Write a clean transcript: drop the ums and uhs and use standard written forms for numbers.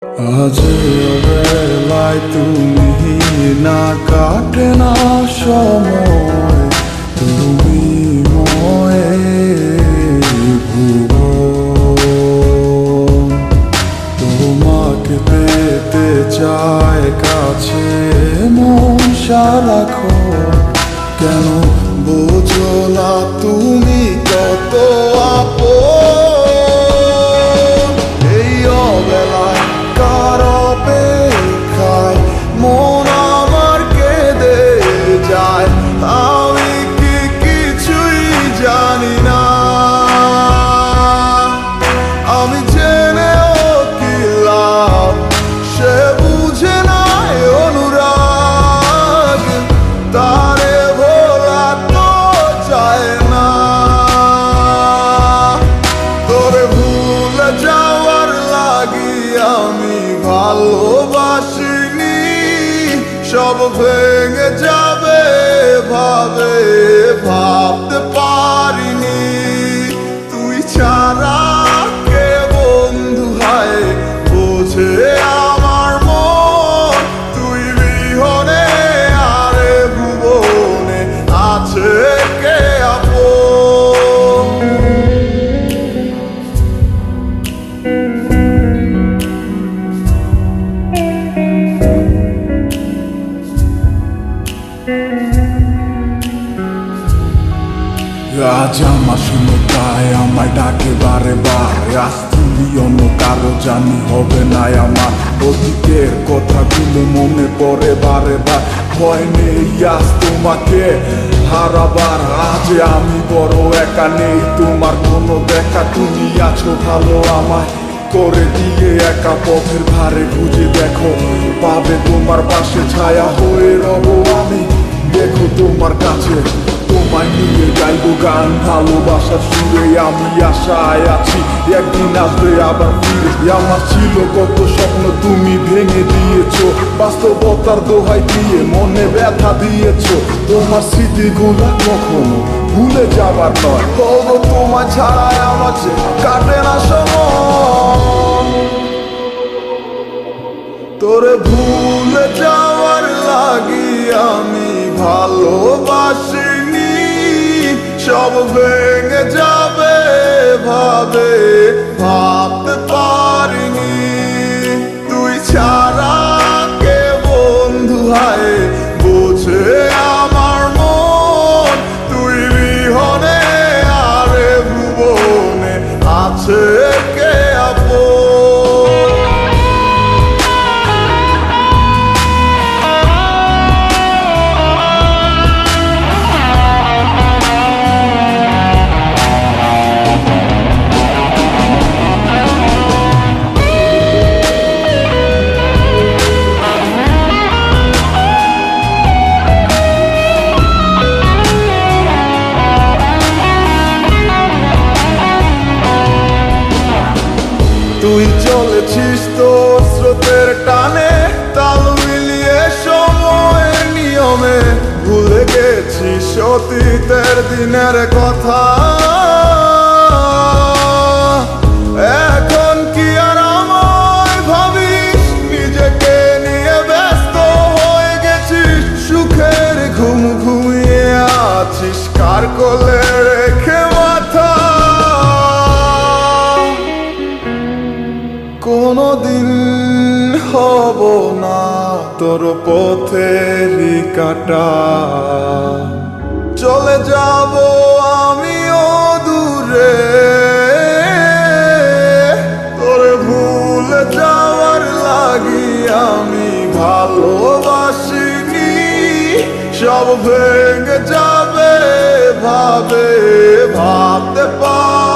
আজ বেলায় তুমি না কাটে না সময়, তুমি ময়ে ভুবন। তোমাকে পেতে চায় কাছে মন সারাক্ষণ, কেন বোঝো না তুমি কত আপন। এই অবেলায় কার অপেক্ষায় মন আমার কেঁদে যায়, আমি কি কিছুই জানি না। আমি জেনেও কি লাভ, সে বুঝে নাই অনুরাগ, তারে ভোলা তো যায় না। তোরে ভুলে যাওয়ার লাগি আমি ভালোবাসিনি, সব ভেঙে যাবে ভাবে ভাবতে পারিনি। তুই ছাড়া কে বন্ধু হায় বোঝে আমার মন, তুই বিহনে আরে ভুবনে আছে কে আপন। আজ আমার শূন্যতায় আমায় ডাকে বারে বার, আজ তুমি অন্য কারো জানি হবে না আমার। অতীতের কথাগুলো মনে পড়ে বারে বার, ভয় নেই আজ তোমাকে হারাবার। আজ আমি বড় একা, নেই তোমার কোনো দেখা, তুমি আছো ভালো আমায় করে দিয়ে একা। পথের ধারে খুঁজে দেখো, পাবে তোমার পাশে ছায়া হয়ে রব আমি। দেখো তোমার কাছে তোমায় নিয়ে গাইবো গান, ভালোবাসার সুরে আমি আশায় আছি একদিন আসবে আবার ফিরে। আমার ছিল কত স্বপ্ন তুমি ভেঙে দিয়েছো, বাস্তবতার দোহাই দিয়ে মনে ব্যথা দিয়েছো। তোমার স্মৃতিগুলা কখনো ভুলে যাবার নয়, তবু তোমার ছাড়াই আমার কাটে না সময়। তোরে ভুলে যাওয়ার লাগি আমি ভালোবাসিনি, সব ভেঙে যাবে ভাবে ভাবতে পারিনি। তুই ছাড়া কে বন্ধু হায় বোঝে আমার মন, তুই বিহনে আরে ভুবনে আছে কে আপন। তুই চলেছিস তোর স্রোতের টানে, তাল মিলিয়ে সময়ের নিয়মে, ভুলে গেছিস অতীতের দিনের কথা। এখন কি আর আমায় ভাবিস, নিজেকে নিয়ে ব্যস্ত হয়ে গেছিস, সুখের ঘুম ঘুমিয়ে আছিস কার কোলে রেখে মাথা। কোনদিন হব না তোর পথেরই কাটা, চলে যাব আমিও দূরে। তোরে ভুলে যাওয়ার লাগি আমি ভালোবাসিনি, সব ভেঙে যাবে ভাবে ভাবতে পার।